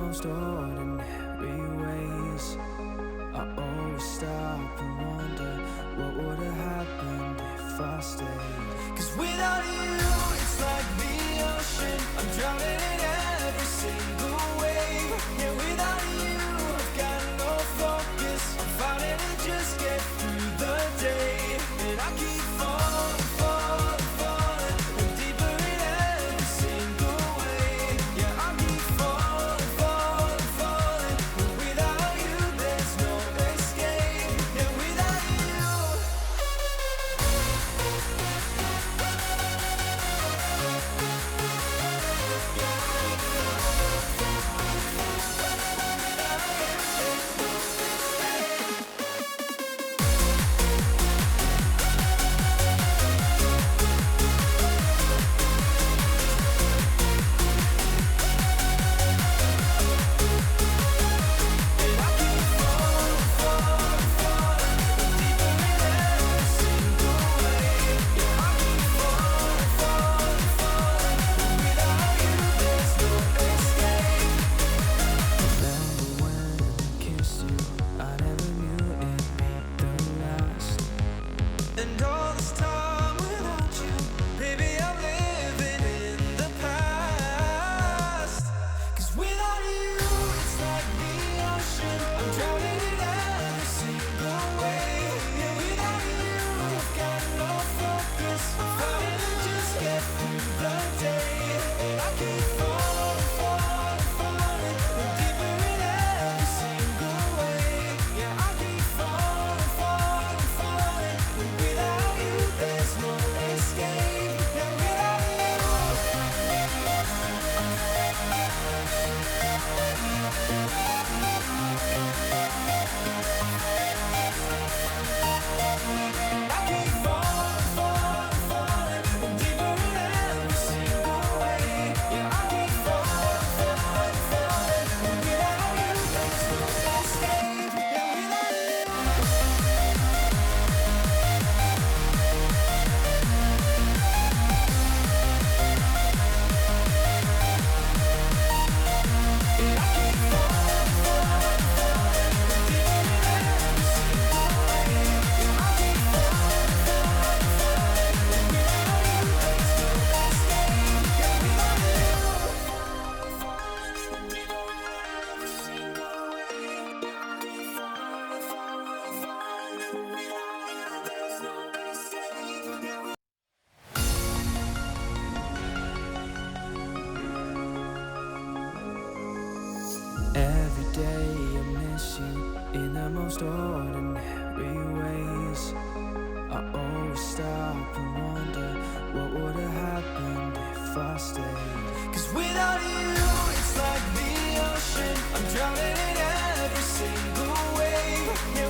most ordinary ways. I always stop and wonder what would have happened if I stayed. 'Cause without you, it's like the ocean, I'm drowning in every single wave. Yeah, without you, I've got no focus, I'm fighting to just get through the day. And I keep falling, falling, falling, and deeper in every single way. Yeah, I keep falling, falling, falling, but without you there's no escape. Yeah, without you. And all this time without you, baby, I'm living in the past. 'Cause without you, it's like the ocean, I'm drowning in every single way. Yeah, without you, I've got no focus, I'm fighting to just get through the day. And I keep falling, falling, falling, and deeper in every single way. Yeah, I keep falling, falling, falling, and without you there's no escape. Yeah, without you. I keep falling, falling, falling, and deeper in every single way. Yeah, I keep falling, falling, falling, and without you there's no escape. Yeah, without you. Every day I miss you in the most ordinary ways. I always stop and wonder what would have happened if I stayed. 'Cause without you, it's like the ocean, I'm drowning in every single wave. Yeah,